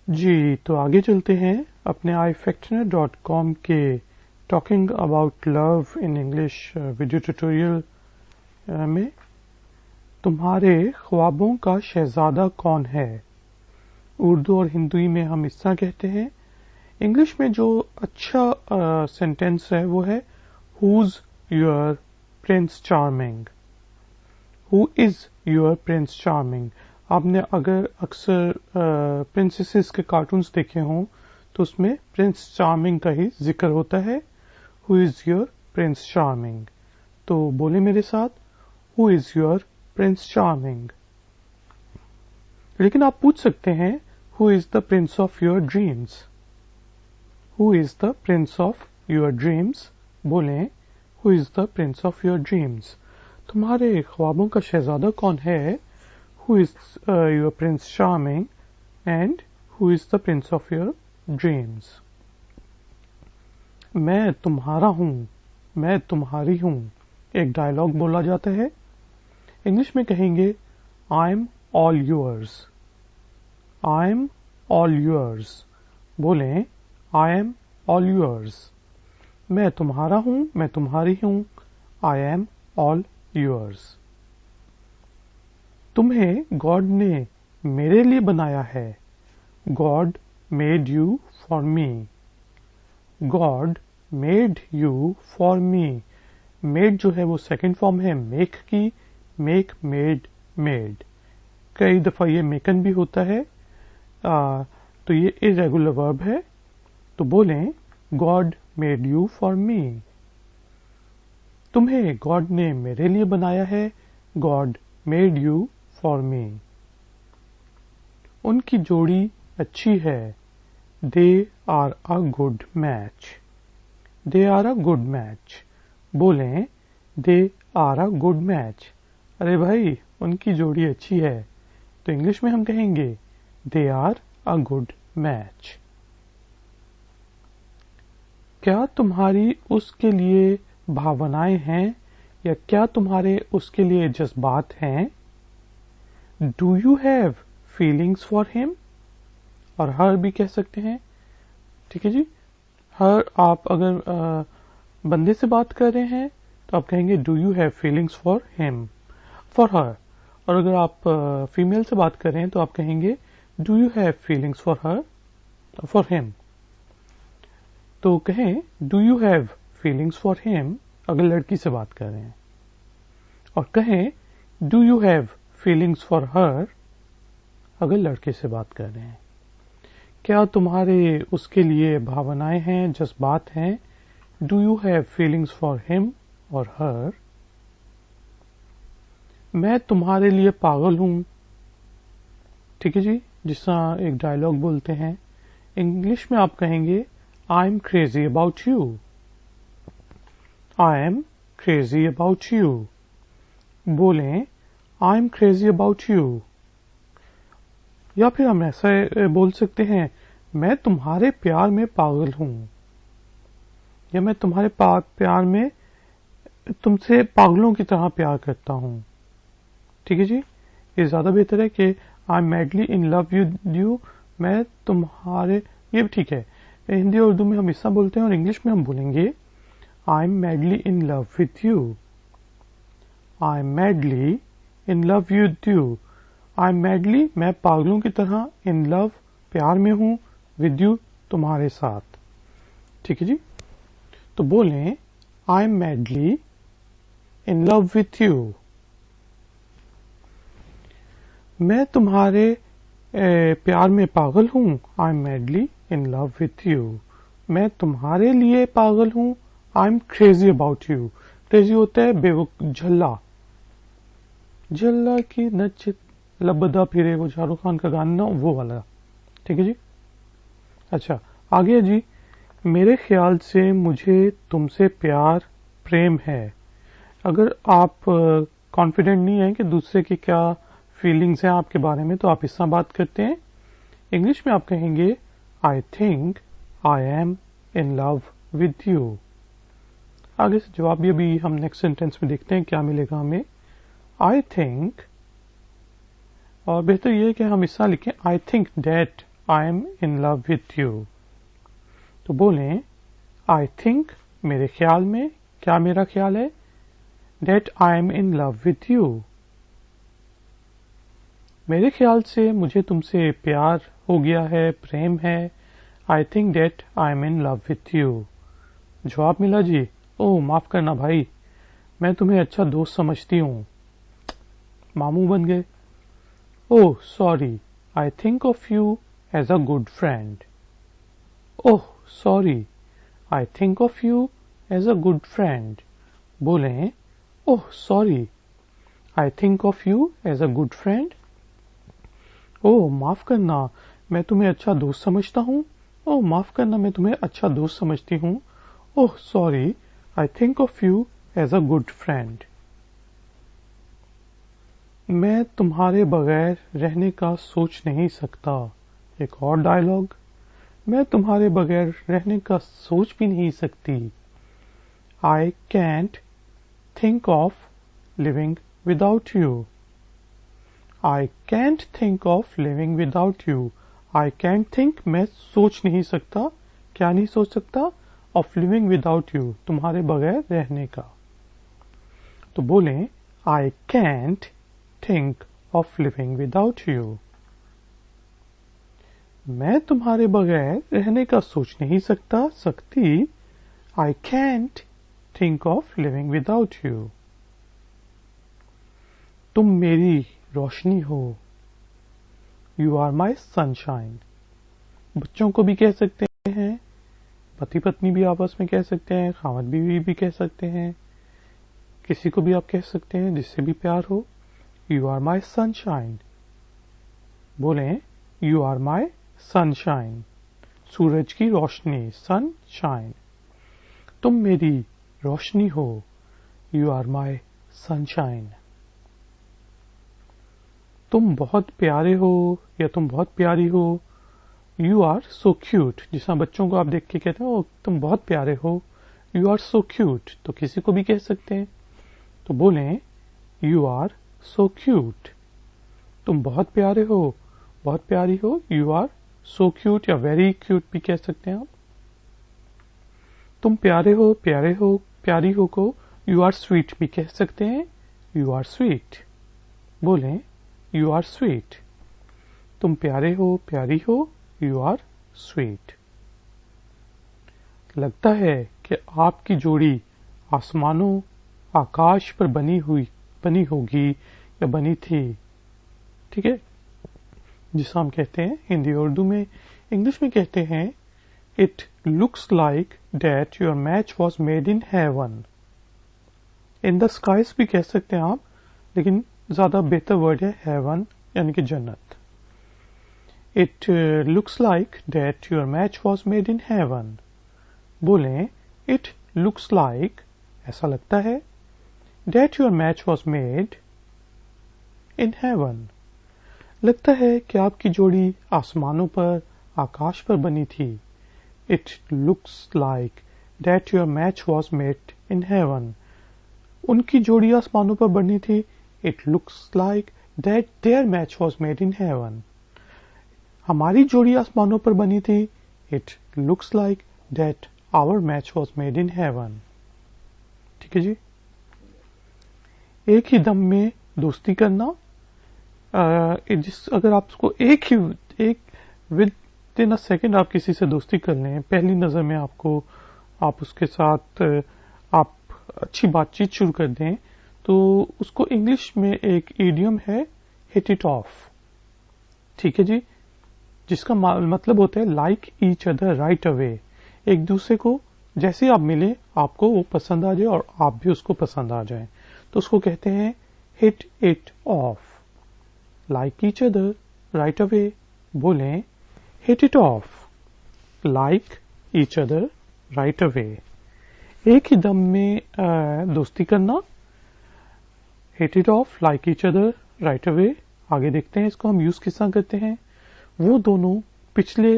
جی تو آگے چلتے ہیں اپنے iFactioner.com کے talking about love in English video tutorial میں تمہارے خوابوں کا شہزادہ کون ہے. اردو اور ہندی میں ہم اس طرح کہتے ہیں. انگلش میں جو اچھا سینٹینس ہے وہ ہے who's your prince charming. Who is your prince charming. آپ نے اگر اکثر پرنسیسز کے کارٹونز دیکھے ہوں تو اس میں پرنس چارمنگ کا ہی ذکر ہوتا ہے. Who is your prince charming. تو بولے میرے ساتھ, who is your prince charming. لیکن آپ پوچھ سکتے ہیں who is the prince of your dreams. Who is the prince of your dreams. بولیں who is the prince of your dreams. تمہارے خوابوں کا شہزادہ کون ہے. Who is your Prince Charming and who is the Prince of your dreams? میں تمہارا ہوں, میں تمہاری ہوں, ایک ڈائلاگ بولا جاتا ہے. انگلش میں کہیں گے I'm all yours. I'm all yours. بولیں I am all yours. میں تمہارا ہوں, میں تمہاری ہوں, I am all yours. تمہیں گاڈ نے میرے لیے بنایا ہے. God made you for me. God made you for me. Made جو ہے وہ سیکنڈ فارم ہے میک کی. Make, made, made. کئی دفعہ یہ میکن بھی ہوتا ہے, تو یہ irregular verb ہے. تو بولیں God made you for me. تمہیں گاڈ نے میرے لیے بنایا ہے. God made you for me. ان کی جوڑی اچھی ہے. They are a good match. They are a good match. بولیں they are a good match. ارے بھائی ان کی جوڑی اچھی ہے, تو انگلش میں ہم کہیں گے they are a good match. کیا تمہاری اس کے لیے بھاونائیں ہیں, یا کیا تمہارے اس کے لیے جذبات ہیں. Do you have feelings for ہم. اور ہر بھی کہہ سکتے ہیں. ٹھیک ہے جی. ہر آپ اگر بندے سے بات کر رہے ہیں تو آپ کہیں گے do you have feelings for ہم, فار ہر. اور اگر آپ فیمیل سے بات کر رہے ہیں تو آپ کہیں گے do you have feelings for her, for ہم. تو کہیں do you have feelings for ہم اگر لڑکی سے بات کر رہے ہیں, اور کہیں do you have feelings for her اگر لڑکے سے بات کر رہے ہیں. کیا تمہارے اس کے لیے بھاونائیں ہیں, جذبات ہیں. Do you have feelings for ہم اور ہر. میں تمہارے لیے پاگل ہوں. ٹھیک ہے جی. جس طرح ایک ڈائلاگ بولتے ہیں, انگلش میں آپ کہیں گے I am crazy about you. I am crazy about you. بولیں I am crazy about you. یا پھر ہم ایسا بول سکتے ہیں میں تمہارے پیار میں پاگل ہوں, یا میں تمہارے پیار میں تم سے پاگلوں کی طرح پیار کرتا ہوں. ٹھیک ہے جی. یہ زیادہ بہتر ہے کہ I am madly in love with you. میں تمہارے, یہ بھی ٹھیک ہے. ہندی اور اردو میں ہم اس طرح بولتے ہیں, اور انگلش میں ہم بولیں گے I am madly in love with you. I am madly in love with you. I am madly میں پاگلوں کی طرح ان لو پیار میں ہوں, ود یو تمہارے ساتھ. ٹھیک ہے جی. تو بولیں I am madly in love with you. میں تمہارے پیار میں پاگل ہوں. I am madly in love with you. میں تمہارے لیے پاگل ہوں. I am crazy about you. Crazy ہوتا ہے بے جھلا. جھلا کی نچ لبدا پھرے, وہ شاہ رخ خان کا گانا, وہ والا. ٹھیک ہے جی. اچھا آگے جی. میرے خیال سے مجھے تم سے پیار پریم ہے. اگر آپ کانفیڈنٹ نہیں ہیں کہ دوسرے کی کیا فیلنگز ہیں آپ کے بارے میں, تو آپ اس طرح بات کرتے ہیں. انگلش میں آپ کہیں گے I think I am in love with you. آگے سے جواب بھی ابھی ہم نیکسٹ سینٹینس میں دیکھتے ہیں کیا ملے گا ہمیں. آئی تھنک, اور بہتر یہ ہے کہ ہم اس طرح لکھیں I think that I am in love with you. تو بولیں I think میرے خیال میں, کیا میرا خیال ہے, that I am in love with you. میرے خیال سے مجھے تم سے پیار ہو گیا ہے, پریم ہے. I think that I am in love with you. جواب ملا جی, اوہ معاف کرنا بھائی, میں تمہیں اچھا دوست سمجھتی ہوں. ماموں بن گئے. Oh sorry, I think of you as a good friend. Oh sorry, I think of you as a good friend. بولیں oh sorry, I think of you as a good friend. اوہ معاف کرنا, میں تمہیں اچھا دوست سمجھتا ہوں. اوہ معاف کرنا, میں تمہیں اچھا دوست سمجھتی ہوں. اوہ sorry, I think of you as a good friend. میں تمہارے بغیر رہنے کا سوچ نہیں سکتا. ایک اور ڈائلاگ, میں تمہارے بغیر رہنے کا سوچ بھی نہیں سکتی. I can't think of living without you. I can't think of living without you. I can't think, میں سوچ نہیں سکتا. کیا نہیں سوچ سکتا؟ of living without you, تمہارے بغیر رہنے کا. تو بولیں I can't think of living without you. میں تمہارے بغیر رہنے کا سوچ نہیں سکتی. I can't think of living without you. تم میری روشنی ہو. You are my sunshine. بچوں کو بھی کہہ سکتے ہیں, پتی پتنی بھی آپس میں کہہ سکتے ہیں, خاوند بیوی بھی کہہ سکتے ہیں, کسی کو بھی آپ کہہ سکتے ہیں جس سے بھی پیار ہو. You are my sunshine. بولیں You are my sunshine. سورج کی روشنی, sunshine. تم میری روشنی ہو. You are my sunshine. تم بہت پیارے ہو یا تم بہت پیاری ہو. You are so cute. جس طرح بچوں کو آپ دیکھ کے کہتے ہیں تم بہت پیارے ہو. You are so cute. تو کسی کو بھی کہہ سکتے ہیں. تو بولیں You are so cute. تم بہت پیارے ہو, بہت پیاری ہو. You are so cute یا very cute بھی کہہ سکتے ہیں آپ. تم پیارے ہو, پیاری ہو کو You are sweet بھی کہہ سکتے ہیں. You are sweet. بولیں You are sweet. تم پیارے ہو, پیاری ہو. You are sweet. لگتا ہے کہ آپ کی جوڑی آسمانوں آکاش پر بنی ہوگی یا بنی تھی. ٹھیک ہے, جس ہم کہتے ہیں ہندی اردو میں, انگلش میں کہتے ہیں It looks like that your match was made in heaven. In the skies بھی کہہ سکتے ہیں آپ, لیکن زیادہ بہتر ورڈ ہے heaven یعنی کہ جنت. It looks like that your match was made in heaven. بولیں It looks like, ایسا لگتا ہے, that your match was made in heaven. لگتا ہے کہ آپ کی جوڑی آسمانوں پر آکاش پر بنی تھی. It looks like that your match was made in heaven. ان کی جوڑی آسمانوں پر بنی تھی. It looks like that their match was made in heaven. ہماری جوڑی آسمانوں پر بنی تھی. It looks like that our match was made in heaven. ٹھیک ہے جی. ایک ہی دم میں دوستی کرنا, اگر آپ اس کو ایک ود ان سیکنڈ آپ کسی سے دوستی کر لیں, پہلی نظر میں آپ اس کے ساتھ آپ اچھی بات چیت شروع کر دیں, تو اس کو انگلش میں ایک ایڈیم ہے hit it off. ٹھیک ہے جی, جس کا مطلب ہوتا ہے like each other right away. ایک دوسرے کو جیسے آپ ملیں آپ کو وہ پسند آ جائے اور آپ بھی اس کو پسند آ جائیں, تو اس کو کہتے ہیں hit it off. Like each other right away. بولیں hit it off. Like each other right away. ایک ہی دم میں دوستی کرنا. hit it off, like each other, right away. آگے دیکھتے ہیں اس کو ہم یوز کس طرح کرتے ہیں. وہ دونوں پچھلے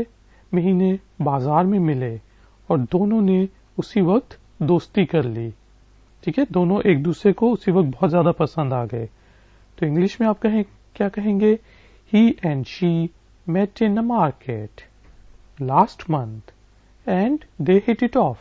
مہینے بازار میں ملے اور دونوں نے اسی وقت دوستی کر لی. ٹھیک ہے, دونوں ایک دوسرے کو اسی وقت بہت زیادہ پسند آ گئے. تو انگلش میں آپ کیا کہیں گے, he and she met in a market last month and they hit it off.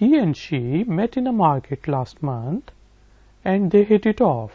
He and she met in a market last month and they hit it off.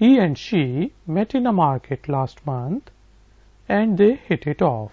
he and she met in a market last month and they hit it off.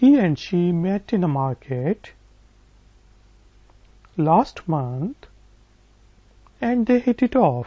he and she met in a market last month and they hit it off.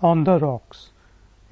on the rocks,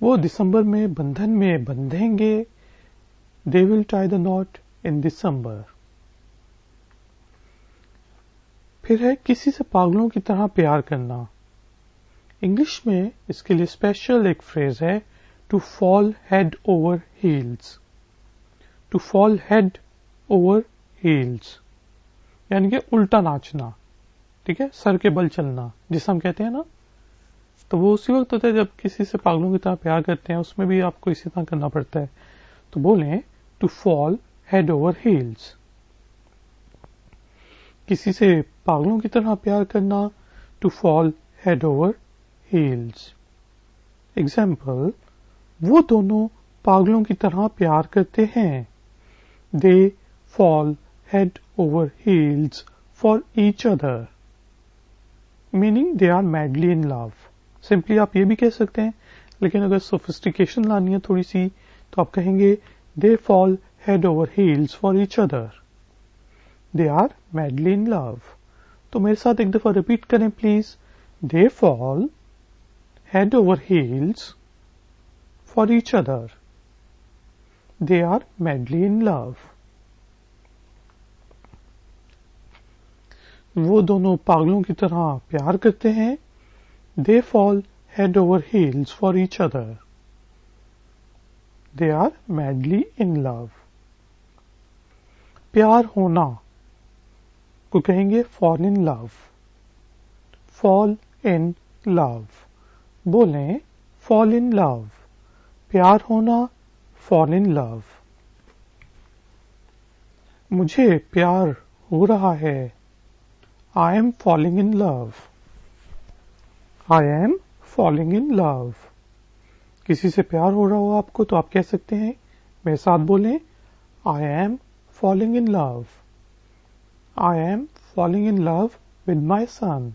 وہ دسمبر میں بندھن میں بندھیں گے. They will tie the knot in December. پھر ہے کسی سے پاگلوں کی طرح پیار کرنا. انگلش میں اس کے لیے اسپیشل ایک فریز ہے to fall head over heels. To fall head over heels یعنی کہ الٹا ناچنا. ٹھیک ہے، سر کے بل چلنا جسے ہم کہتے ہیں نا. تو وہ اسی وقت ہوتا ہے جب کسی سے پاگلوں کی طرح پیار کرتے ہیں، اس میں بھی آپ کو اسی طرح کرنا پڑتا ہے. تو بولیں to fall head over heels. کسی سے پاگلوں کی طرح پیار کرنا، to fall head over heels. Example, وہ دونوں پاگلوں کی طرح پیار کرتے ہیں. They fall head over heels for each other. Meaning they are madly in love. Simply آپ یہ بھی کہہ سکتے ہیں، لیکن اگر سوفسٹیکیشن لانی ہے تھوڑی سی تو آپ کہیں گے they fall head over heels for each other. They are madly in love. تو میرے ساتھ ایک دفعہ ریپیٹ کریں please. They fall head over heels for each other. They are madly in love. وہ دونوں پاگلوں کی طرح پیار کرتے ہیں. They fall head over heels for each other. They are madly in love. پیار ہونا کو کہیں گے فال ان لو. فال ان لو. بولیں فال ان لو. پیار ہونا، فال ان لو. مجھے پیار ہو رہا ہے. I am falling in love. I am falling in love. کسی سے پیار ہو رہا ہو آپ کو تو آپ کہہ سکتے ہیں، میرے ساتھ بولیں I am falling in love. I am falling in love with my son.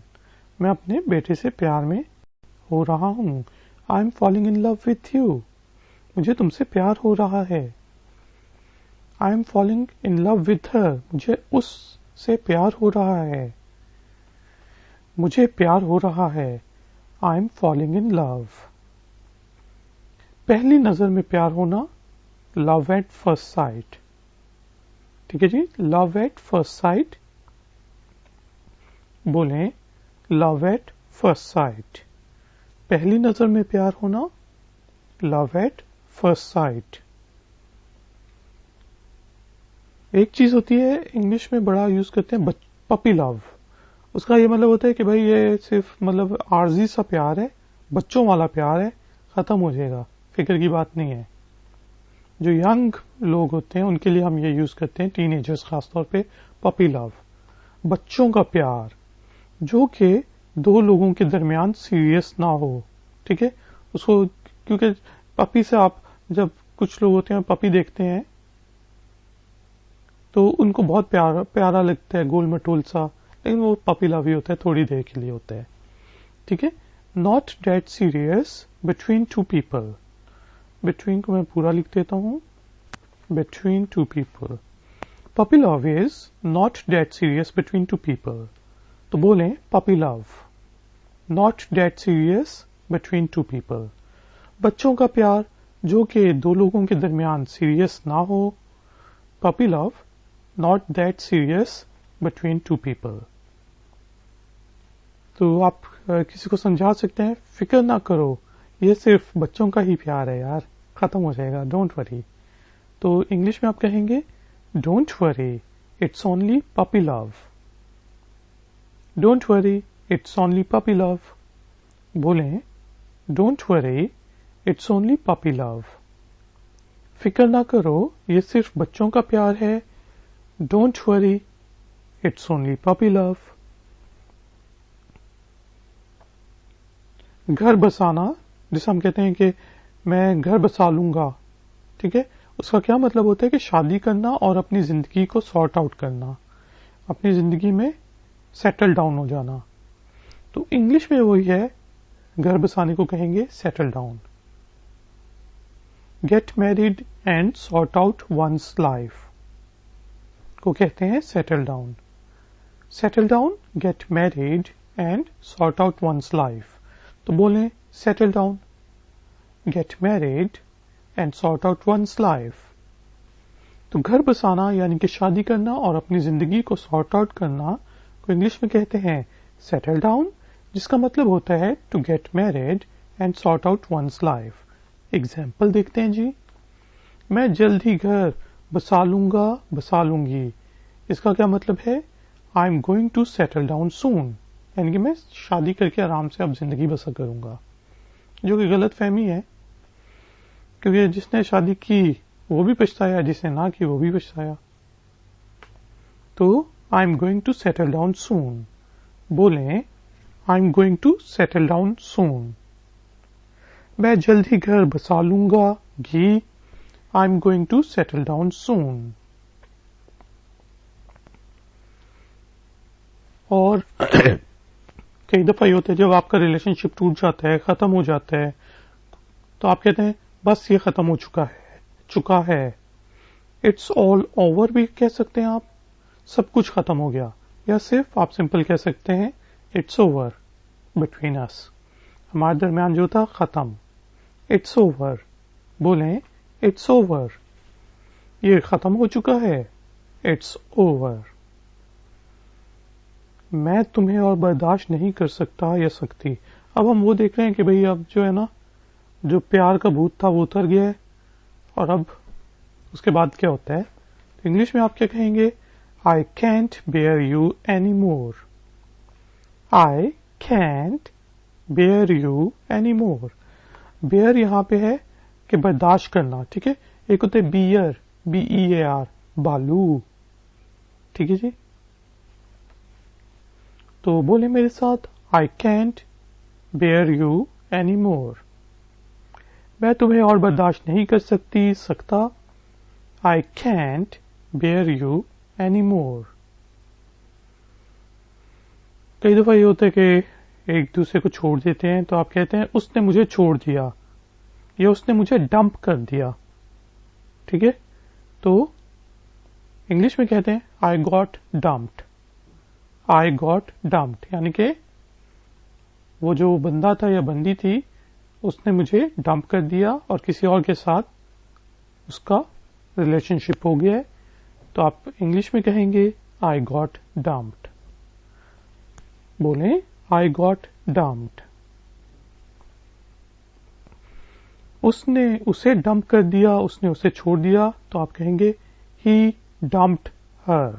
میں اپنے بیٹے سے پیار میں ہو رہا ہوں. I am falling in love with you. مجھے تم سے پیار ہو رہا ہے. I am falling in love with her. مجھے اس سے پیار ہو رہا ہے. مجھے پیار ہو رہا ہے. I am falling in love. پہلی نظر میں پیار ہونا، love at first sight. ٹھیک ہے جی، love at first sight. بولیں love at first sight. پہلی نظر میں پیار ہونا، love at first sight. ایک چیز ہوتی ہے انگلش میں بڑا یوز کرتے ہیں پپی لو. اس کا یہ مطلب ہوتا ہے کہ بھائی یہ صرف مطلب عارضی سا پیار ہے، بچوں والا پیار ہے، ختم ہو جائے گا، فکر کی بات نہیں ہے. جو ینگ لوگ ہوتے ہیں ان کے لیے ہم یہ یوز کرتے ہیں، ٹین ایجرز خاص طور پہ، پپی لو. بچوں کا پیار جو کہ دو لوگوں کے درمیان سیریس نہ ہو. ٹھیک ہے، اس کو کیونکہ پپی سے آپ جب کچھ لوگ ہوتے ہیں پپی دیکھتے ہیں تو ان کو بہت پیارا لگتا ہے، گول مٹول سا، لیکن وہ پپی لو ہی ہوتا ہے، تھوڑی دیر کے لیے ہوتا ہے. ٹھیک ہے، not that serious between two people. Between کو میں پورا لکھ دیتا ہوں، between two people. Puppy love is not that serious between two people. تو بولیں puppy love not that serious between two people. بچوں کا پیار جو کہ دو لوگوں کے درمیان سیریس نہ ہو. Puppy love not that serious between two people. تو آپ کسی کو سمجھا سکتے ہیں فکر نہ کرو، یہ صرف بچوں کا ہی پیار ہے یار، ختم ہو جائے گا، ڈونٹ وری. تو انگلش میں آپ کہیں گے don't worry it's only puppy love. Don't worry it's only puppy love. بولیں don't worry it's only puppy لو. فکر نہ کرو یہ صرف بچوں کا پیار ہے. Don't worry it's only puppy لو. گھر بسانا جسے ہم کہتے ہیں کہ میں گھر بسا لوں گا. ٹھیک ہے، اس کا کیا مطلب ہوتا ہے کہ شادی کرنا اور اپنی زندگی کو سارٹ آؤٹ کرنا، اپنی زندگی میں سیٹل ڈاؤن ہو جانا. تو انگلش میں وہی ہے، گھر بسانے کو کہیں گے settle down. Get married and sort out one's life کو کہتے ہیں settle down. Settle down, get married and sort out one's life. تو بولیں settle down. get married and sort out one's life. تو گھر بسانا یعنی کہ شادی کرنا اور اپنی زندگی کو سارٹ آؤٹ کرنا کو انگلش میں کہتے ہیں سیٹل ڈاؤن، جس کا مطلب ہوتا ہے to get married and sort out one's life. Example دیکھتے ہیں جی. میں جلد ہی گھر بسا لوں گا، بسا لوں گی. اس کا کیا مطلب ہے؟ I am going to settle down soon, یعنی کہ میں شادی کر کے آرام سے اب زندگی بسر کروں گا، جو کہ غلط فہمی ہے، کیونکہ جس نے شادی کی وہ بھی پچھتایا، جس نے نہ کی وہ بھی پچھتایا. تو I am going to settle down soon. بولیں I am going to settle down soon. میں جلد ہی گھر بسا لوں گا گی. I am going to settle down soon. اور کئی دفعہ یہ ہوتا ہے جب آپ کا ریلیشن شپ ٹوٹ جاتا ہے، ختم ہو جاتا ہے، تو آپ کہتے ہیں بس یہ ختم ہو چکا ہے. اٹس آل اوور بھی کہہ سکتے ہیں آپ، سب کچھ ختم ہو گیا. یا صرف آپ سمپل کہہ سکتے ہیں اٹس اوور بٹوین اس، ہمارے درمیان جو تھا ختم. It's over. بولیں اٹس اوور، یہ ختم ہو چکا ہے. It's over. میں تمہیں اور برداشت نہیں کر سکتا یا سکتی. اب ہم وہ دیکھ رہے ہیں کہ بھئی اب جو ہے نا، جو پیار کا بھوت تھا وہ اتر گیا ہے، اور اب اس کے بعد کیا ہوتا ہے؟ انگلش میں آپ کیا کہیں گے؟ I can't bear you anymore. I can't bear you anymore. bear یہاں پہ ہے کہ برداشت کرنا، ٹھیک ہے. ایک ہوتا ہے بیئر، BEAR، بالو. ٹھیک ہے جی. تو بولے میرے ساتھ I can't bear you anymore. میں تمہیں اور برداشت نہیں کر سکتا. I can't bear you anymore. کئی دفعہ یہ ہوتا ہے کہ ایک دوسرے کو چھوڑ دیتے ہیں تو آپ کہتے ہیں اس نے مجھے چھوڑ دیا یا اس نے مجھے ڈمپ کر دیا. ٹھیک ہے. تو انگلش میں کہتے ہیں I got dumped. I got dumped یعنی کہ وہ جو بندہ تھا یا بندی تھی اس نے مجھے ڈمپ کر دیا اور کسی اور کے ساتھ اس کا ریلیشن شپ ہو گیا ہے. تو آپ انگلش میں کہیں گے I got dumped. بولیں I got dumped. اس نے اسے ڈمپ کر دیا، اس نے اسے چھوڑ دیا، تو آپ کہیں گے He dumped her.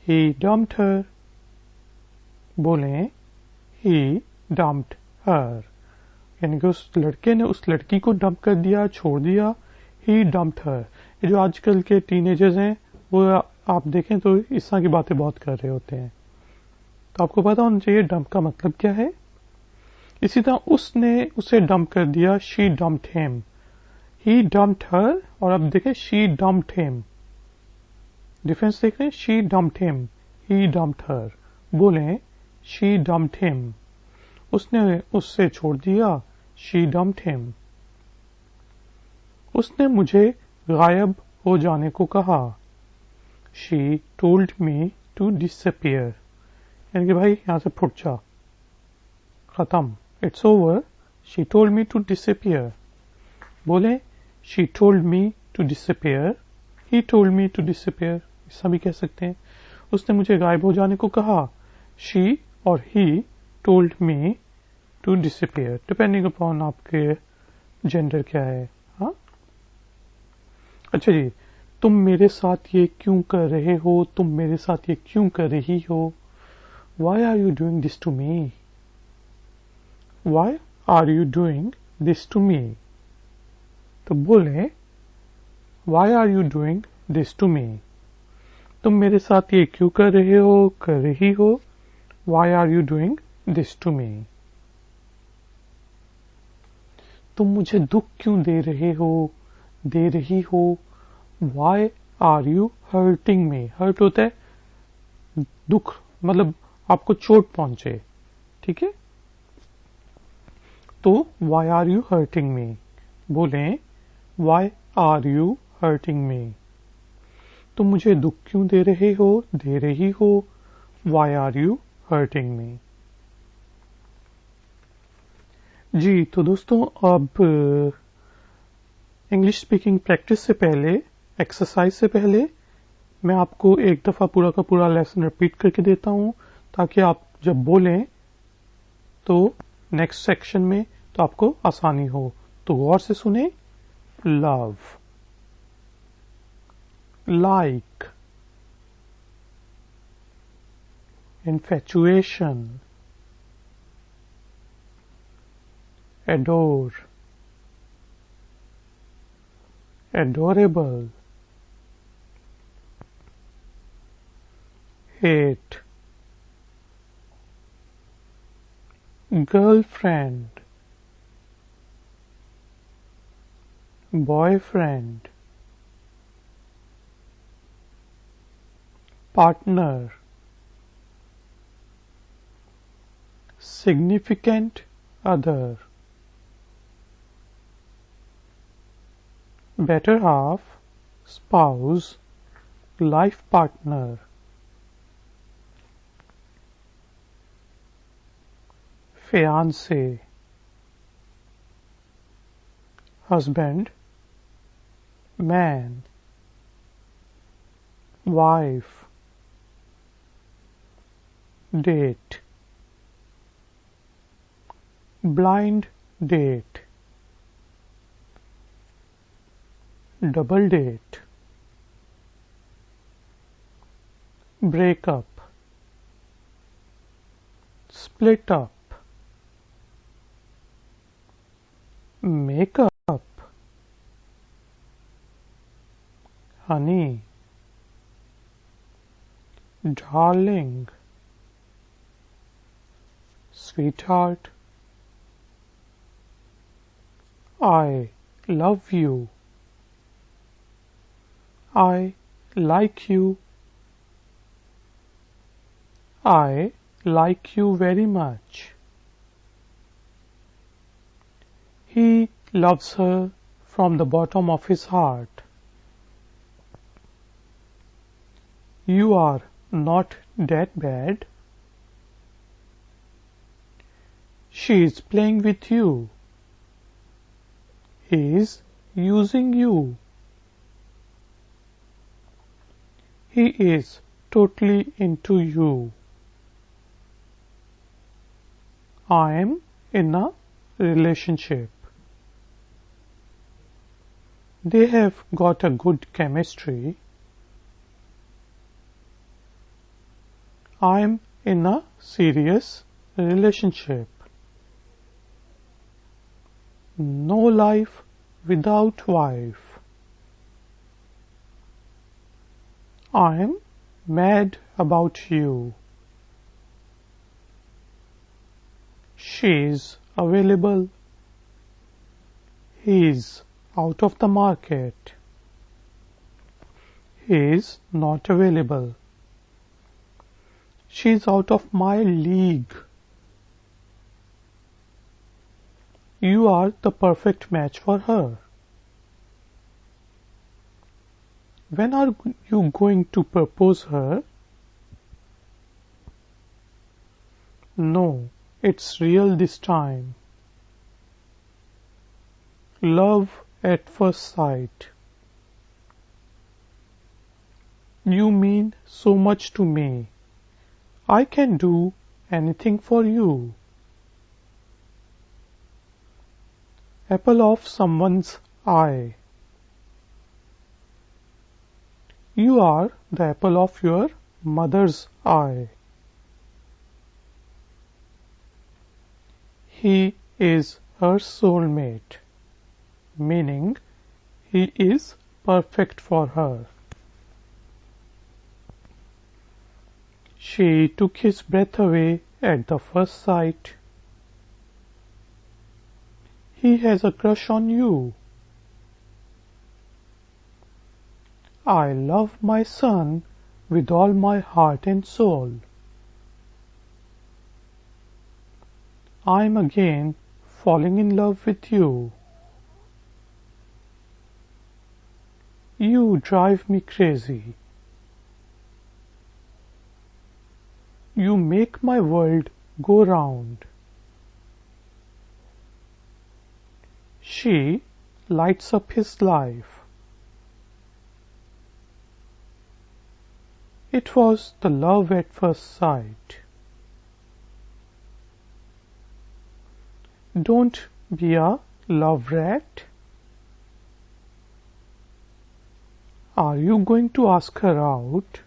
He dumped her. بولیں He dumped her. یعنی کہ اس لڑکے نے اس لڑکی کو ڈمپ کر دیا، چھوڑ دیا. He dumped her. یہ جو آج کل کے ٹین ایجرز ہیں وہ آپ دیکھیں تو اس طرح کی باتیں بہت کر رہے ہوتے ہیں. تو آپ کو پتا ہونا چاہیے ڈمپ کا مطلب کیا ہے. اسی طرح اس نے اسے ڈمپ کر دیا. She dumped him. He dumped her. اور اب دیکھیں she dumped him. ڈفرینس دیکھ رہے ہیں. She dumped him. He dumped her. بولیں She dumped him. اس نے اس سے چھوڑ دیا. She dumped him. اس نے مجھے غائب ہو جانے کو کہا. She told me to disappear. یعنی کہ بھائی یہاں سے پھٹ جا، ختم. It's over. She told me to disappear. بولیں She told me to disappear. He told me to disappear. ایسا بھی کہہ سکتے ہیں. اس نے مجھے غائب ہو جانے کو کہا. She اور he told me to disappear. Depending upon آپ کے جینڈر کیا ہے. ہاں اچھا جی. تم میرے ساتھ یہ کیوں کر رہے ہو؟ تم میرے ساتھ یہ کیوں کر رہی ہو؟ Why are you doing this to me? Why are you doing this to me? تو بولیں Why are you doing this to me? تم میرے ساتھ یہ کیوں کر رہے ہو، کر رہی ہو؟ Why are you doing this to me? تم مجھے دکھ کیوں دے رہے ہو، دے رہی ہو؟ Why are you hurting me? Hurt ہوتا ہے دکھ، مطلب آپ کو چوٹ پہنچے. ٹھیک ہے. تو why are you hurting me? بولیں why are you hurting me? تم مجھے دکھ کیوں دے رہے ہو، دے رہی ہو؟ Why are you hurting me? جی تو دوستوں اب انگلش اسپیکنگ پریکٹس سے پہلے ایکسرسائز سے پہلے میں آپ کو ایک دفعہ پورا کا پورا لیسن ریپیٹ کر کے دیتا ہوں تاکہ آپ جب بولیں تو نیکسٹ سیکشن میں تو آپ کو آسانی ہو. تو غور سے سنیں. Love, like, infatuation, adore، adorable، hate، girlfriend، boyfriend، partner، significant other، better half، spouse، life partner، fiancé، husband، man، wife، date، blind date، double date، break up، split up، make up، honey، darling، sweetheart، I love you، I like you، I like you very much، he loves her from the bottom of his heart، you are not that bad، she is playing with you، he is using you، he is totally into you، I am in a relationship، they have got a good chemistry، I am in a serious relationship، no life without wife، I am mad about you، she is available، he is out of the market، he is not available، she is out of my league، you are the perfect match for her، when are you going to propose her? No, it's real this time. Love at first sight. You mean so much to me. I can do anything for you. Apple of someone's eye. You are the apple of your mother's eye. He is her soulmate, meaning he is perfect for her. She took his breath away at the first sight. He has a crush on you. I love my son with all my heart and soul. I'm again falling in love with you. You drive me crazy. You make my world go round. she lights up his life. It was the love at first sight. Don't be a love rat. Are you going to ask her out?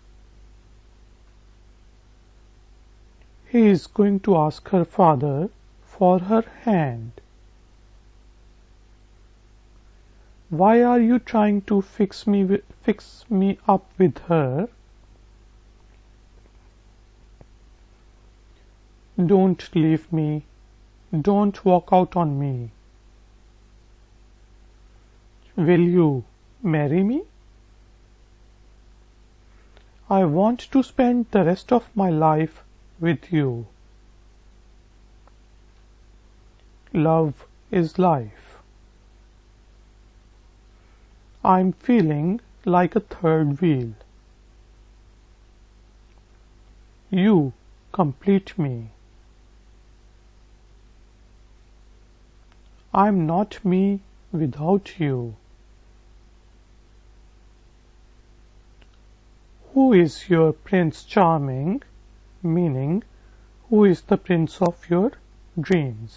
He is going to ask her father for her hand. Why are you trying to fix me up with her? Don't leave me. Don't walk out on me. Will you marry me? I want to spend the rest of my life with you. Love is life. I'm feeling like a third wheel. You complete me. I'm not me without you. Who is your Prince Charming? Meaning, who is the prince of your dreams?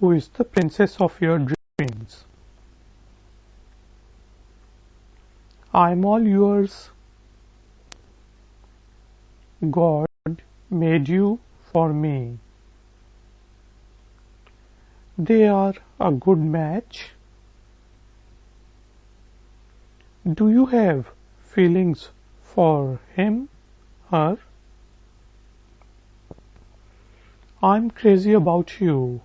who is the princess of your dreams? I'm all yours. God made you for me. They are a good match. Do you have feelings for him, her? I'm crazy about you.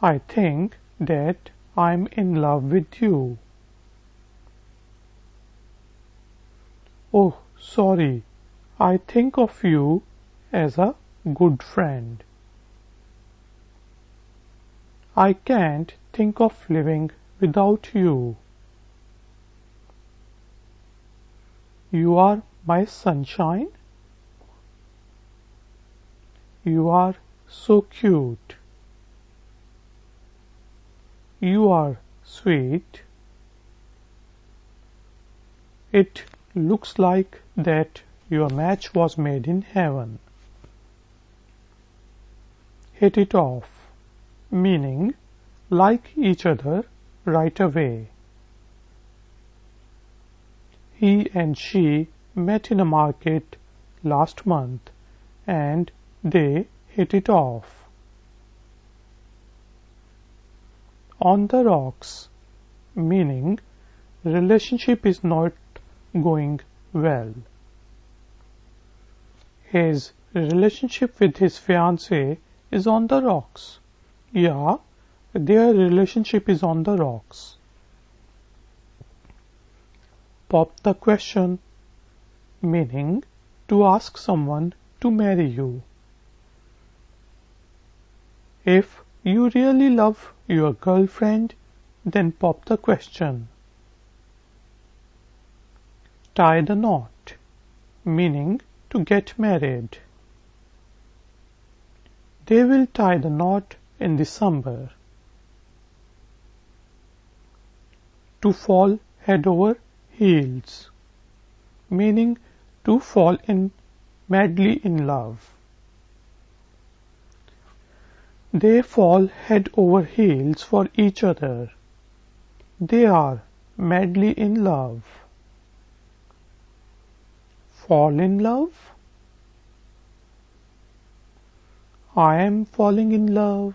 I think that I'm in love with you. Oh, sorry. I think of you as a good friend. I can't think of living without you. You are my sunshine. You are so cute. You are sweet. It looks like that your match was made in heaven. Hit it off, meaning like each other right away. He and she met in a market last month and they hit it off. On the rocks, meaning relationship is not going well. His relationship with his fiancée is on the rocks. Yeah, their relationship is on the rocks. Pop the question, meaning to ask someone to marry you. If you really love your girlfriend, then pop the question. Tie the knot, meaning to get married. They will tie the knot in December. To fall head over heels, meaning to fall madly in love. They fall head over heels for each other. They are madly in love. Fall in love? I am falling in love.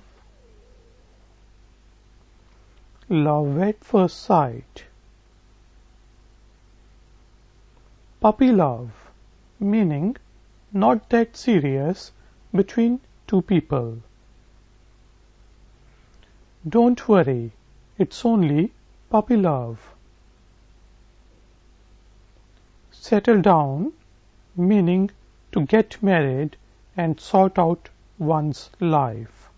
Love at first sight. Puppy love, meaning not that serious between two people. Don't worry, it's only puppy love. Settle down, meaning to get married and sort out one's life.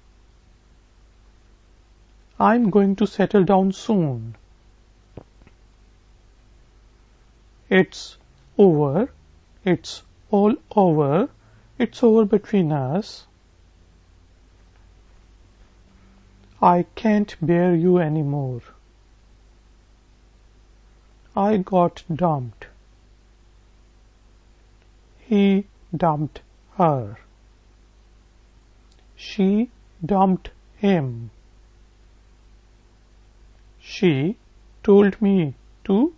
I'm going to settle down soon. It's over, it's all over, It's over between us. I can't bear you anymore. I got dumped. He dumped her. She dumped him. She told me to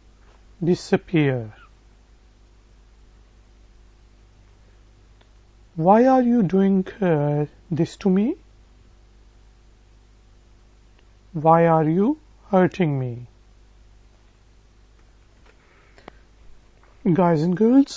disappear. Why are you doing this to me? Why are you hurting me? Guys and girls,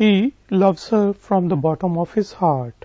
He loves her from the bottom of his heart.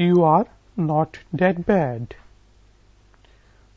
You are not that bad.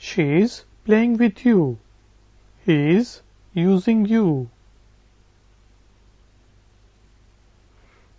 She is playing with you. He is using you.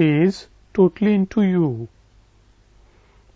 He is totally into you.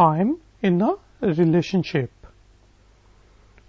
I'm in a relationship.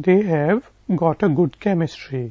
They have got a good chemistry.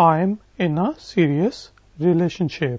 I am in a serious relationship.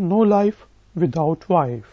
No life without wife.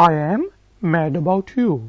I am mad about you.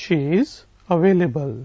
She is available.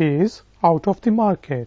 He is out of the market.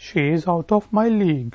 She is out of my league.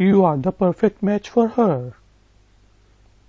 You are the perfect match for her.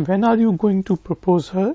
When are you going to propose her?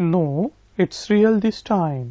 No, it's real this time.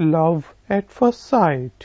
Love at first sight.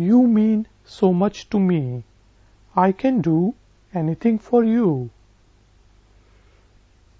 You mean so much to me. I can do anything for you.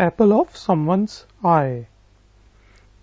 Apple of someone's eye.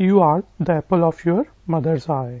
You are the apple of your mother's eye.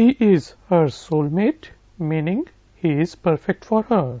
He is her soulmate, meaning he is perfect for her.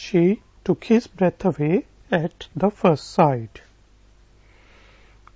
She took his breath away at the first sight.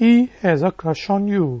He has a crush on you.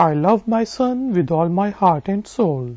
I love my son with all my heart and soul.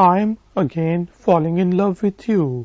I am again falling in love with you.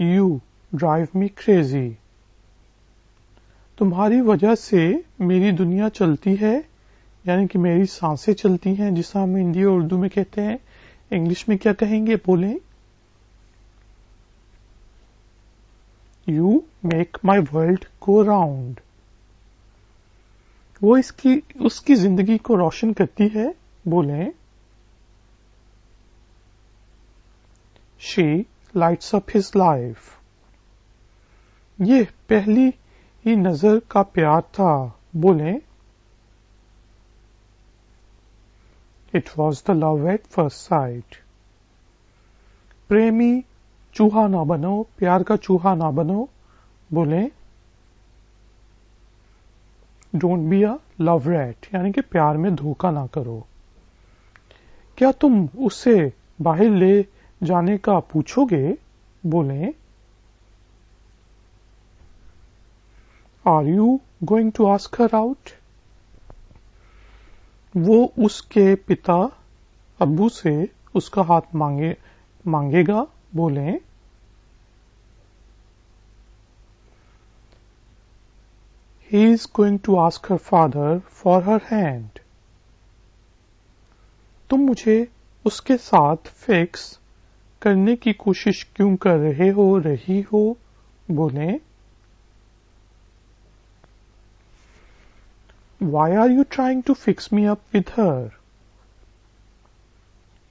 You drive me crazy. تمہاری وجہ سے میری دنیا چلتی ہے، یعنی کہ میری سانسیں چلتی ہیں، جسے ہم ہندی اور اردو میں کہتے ہیں. انگلش میں کیا کہیں گے؟ بولیں. You make my world go round. وہ اس کی زندگی کو روشن کرتی ہے. بولیں. She lights up his life. یہ پہلی ہی نظر کا پیار تھا. بولیں. It was the love at first sight. پریمی چوہا نہ بنو، پیار کا چوہا نہ بنو. بولیں. Don't be a love rat, یعنی کہ پیار میں دھوکہ نہ کرو. کیا تم اس سے باہر لے جانے کا پوچھو گے؟ بولیں. Are you going to ask her out? وہ اس کے پتا ابو سے اس کا ہاتھ مانگے گا. بولیں. He is going to ask her father for her hand. تم مجھے اس کے ساتھ فکس کرنے کی کوشش کیوں کر رہی ہو؟ بولیں. Why are you trying to fix me up with her?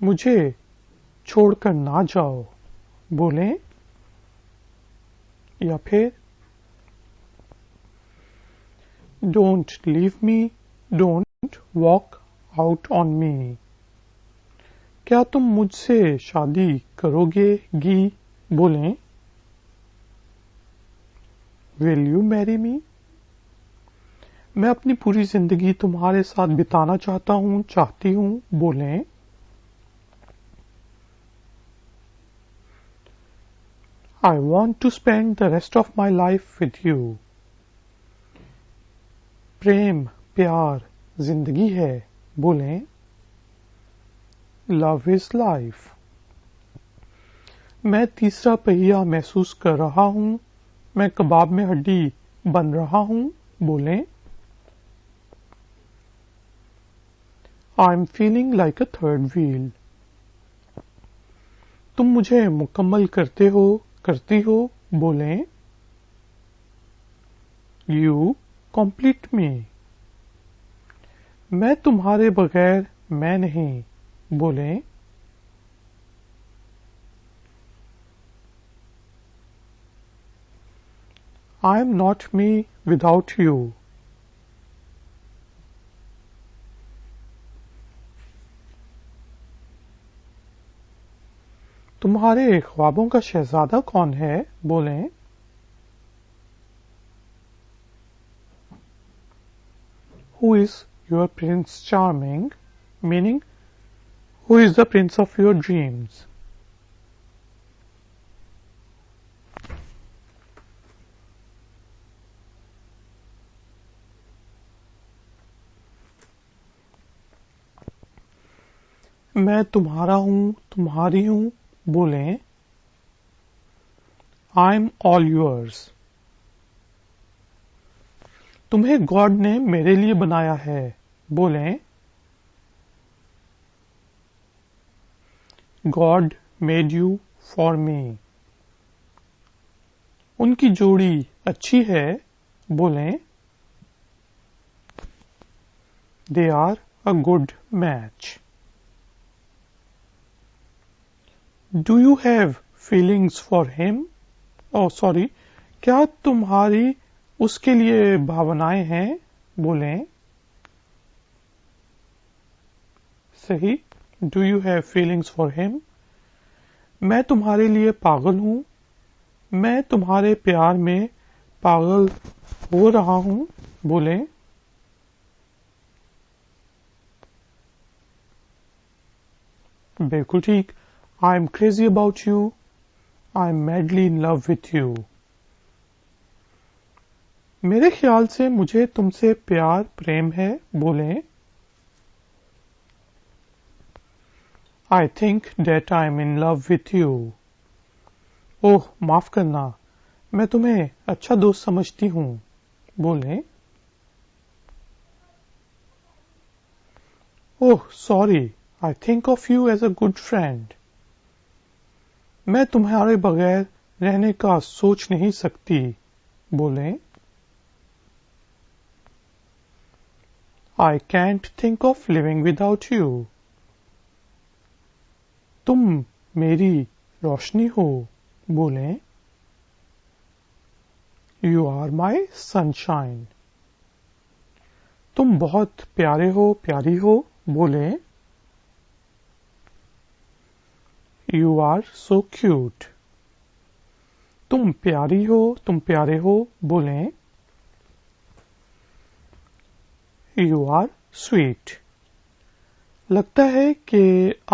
مجھے چھوڑ کر نہ جاؤ. بولیں. یا پھر Don't leave me, don't walk out on me. کیا تم مجھ سے شادی کرو گی؟ بولیں. Will you marry me? میں اپنی پوری زندگی تمہارے ساتھ بتانا چاہتی ہوں. بولیں. I want to spend the rest of my life with you. Prem, پیار زندگی ہے. بولیں. Love is life. میں تیسرا پہیا محسوس کر رہا ہوں، میں کباب میں ہڈی بن رہا ہوں. بولیں. I'm feeling like a third wheel. تم مجھے مکمل کرتی ہو. بولیں. You complete me. میں تمہارے بغیر میں نہیں. بولیں. I'm not me without you. تمہارے خوابوں کا شہزادہ کون ہے؟ بولیں. Who is your Prince Charming? Meaning, who is the prince of your dreams? میں تمہارا ہوں، تمہاری ہوں. بولیں. I'm all yours. تمہیں گاڈ نے میرے لیے بنایا ہے. بولیں. God made you for me. ان کی جوڑی اچھی ہے. بولیں. They are a good match. Do you have feelings for him? کیا تمہاری اس کے لیے بھاونائیں ہیں؟ بولیں. صحیح. Do you have feelings for him? میں تمہارے لیے پاگل ہوں، میں تمہارے پیار میں پاگل ہو رہا ہوں. بولیں. بالکل ٹھیک. I'm crazy about you. I'm madly in love with you. میرے خیال سے مجھے تم سے پریم ہے. بولیں. I think that I'm in love with you. اوہ معاف کرنا، میں تمہیں اچھا دوست سمجھتی ہوں. بولیں oh sorry I think of you as a good friend. میں تمہارے بغیر رہنے کا سوچ نہیں سکتی. بولیں I can't think of living without you. تم میری روشنی ہو. بولیں you are my sunshine. تم بہت پیارے ہو پیاری ہو. بولیں یو آر سو کیوٹ. تم پیاری ہو تم پیارے ہو. بولیں یو آر سویٹ. لگتا ہے کہ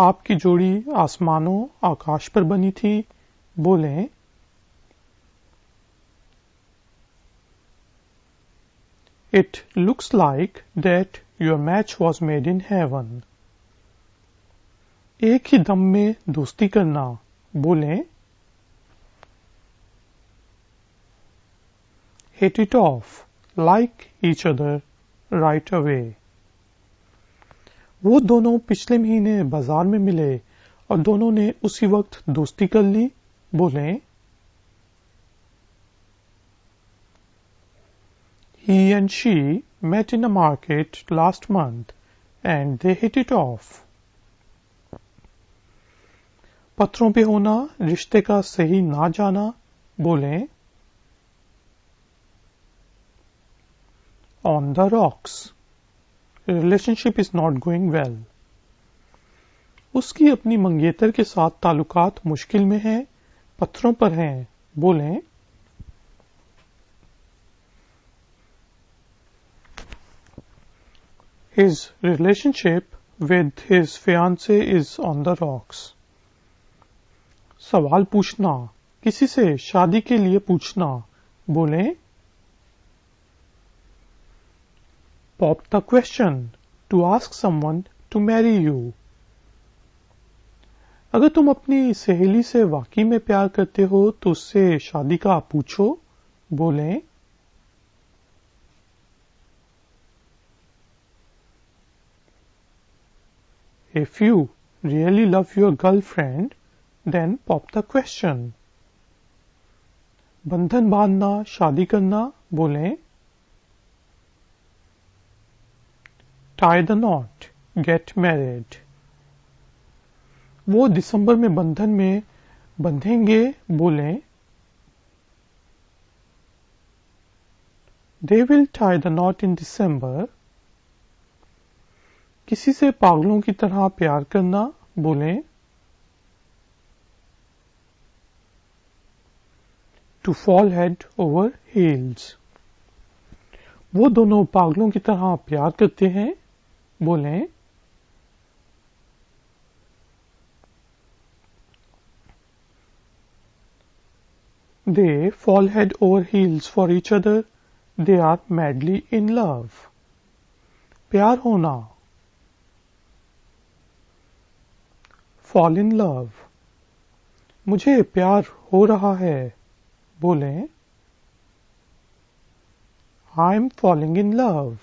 آپ کی جوڑی آسمانوں آکاش پر بنی تھی. بولیں it looks like that your match was made in heaven. ایک ہی دم میں دوستی کرنا. بولیں hit it off like each other right away. وہ دونوں پچھلے مہینے بازار میں ملے اور دونوں نے اسی وقت دوستی کر لی. بولیں he and she met in a market last month and they hit it off. پتھروں پہ ہونا رشتے کا صحیح نہ جانا. بولیں on the rocks. relationship is not going well. اس کی اپنی منگیتر کے ساتھ تعلقات مشکل میں ہیں پتھروں پر ہیں. بولیں his relationship with his fiancée is on the rocks. سوال پوچھنا کسی سے شادی کے لیے پوچھنا. بولیں pop the question to ask someone to marry you. اگر تم اپنی سہیلی سے واقعی میں پیار کرتے ہو تو اس سے شادی کا پوچھو. بولیں if you really love your girlfriend then pop the question. بندھن باندھنا شادی کرنا. بولیں tie the knot get married. وہ دسمبر میں بندھن میں بندھیں گے. بولیں they will tie the knot in December. کسی سے پاگلوں کی طرح پیار کرنا. بولیں to fall head over heels. وہ دونوں پاگلوں کی طرح پیار کرتے ہیں. بولیں they fall head over heels for each other. They are madly in love. پیار ہونا fall in love. مجھے پیار ہو رہا ہے. بولیں I'm falling in love.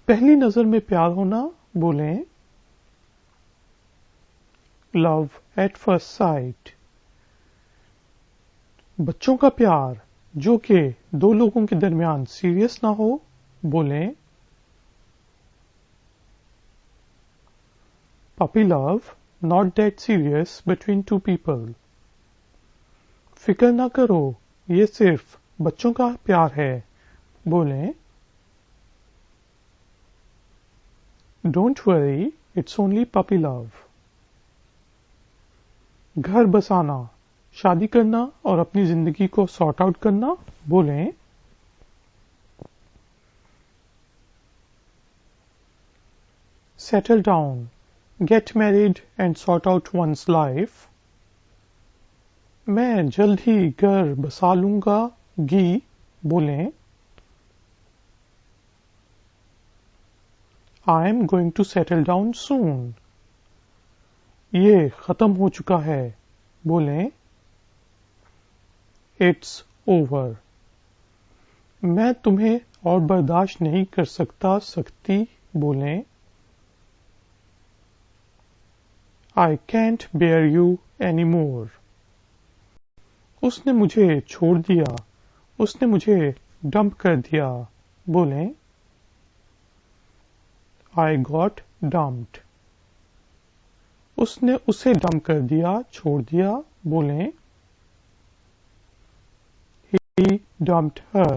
پہلی نظر میں پیار ہونا. بولیں love at first sight. بچوں کا پیار جو کہ دو لوگوں کے درمیان سیریس نہ ہو. بولیں puppy love not that serious between two people. فکر نہ کرو یہ صرف بچوں کا پیار ہے. بولیں Don't worry, it's only puppy love. گھر بسانا شادی کرنا اور اپنی زندگی کو سارٹ آؤٹ کرنا. بولیں settle down, get married and sort out one's life. میں جلد ہی گھر بسا لوں گا گی. بولیں I am going to settle down soon. یہ ختم ہو چکا ہے. بولیں It's over. میں تمہیں اور برداشت نہیں کر سکتا سکتی بولیں I can't bear you anymore. اس نے مجھے چھوڑ دیا اس نے مجھے ڈمپ کر دیا بولیں I got dumped. اس نے اسے ڈمپ کر دیا چھوڑ دیا بولیں He dumped her.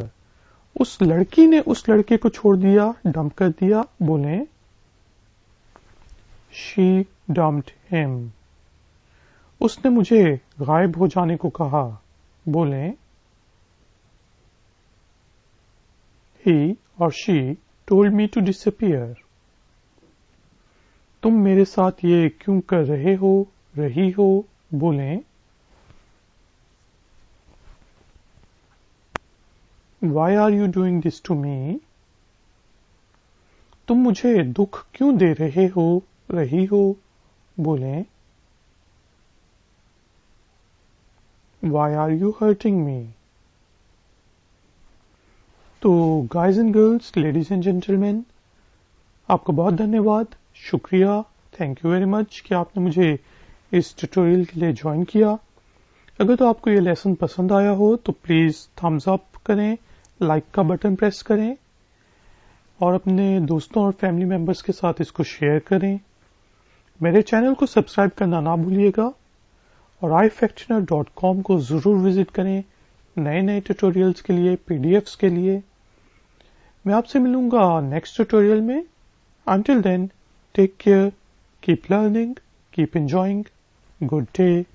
اس لڑکی نے اس لڑکے کو چھوڑ دیا ڈمپ کر دیا بولیں She dumped him. اس نے مجھے غائب ہو جانے کو کہا بولیں He or she told me to disappear. تم میرے ساتھ یہ کیوں کر رہے ہو رہی ہو بولیں Why are you doing this to me? تم مجھے دکھ کیوں دے رہے ہو رہی ہو بولیں Why are you hurting me? تو guys and girls ladies and gentleman آپ کا بہت دھنیہ واد شکریہ تھینک یو ویری مچ کہ آپ نے مجھے اس ٹیوٹوریل کے لیے جوائن کیا اگر تو آپ کو یہ لیسن پسند آیا ہو تو پلیز تھمز اپ کریں لائک کا بٹن پریس کریں اور اپنے دوستوں اور فیملی ممبرس کے ساتھ اس کو شیئر کریں میرے چینل کو سبسکرائب کرنا نہ بھولیے گا اور ifactioner.com کو ضرور وزٹ کریں نئے نئے ٹیوٹوریلز کے لیے PDFs کے لیے میں آپ سے ملوں گا نیکسٹ ٹیوٹوریل میں Until then, take care, keep learning, keep enjoying. Good day.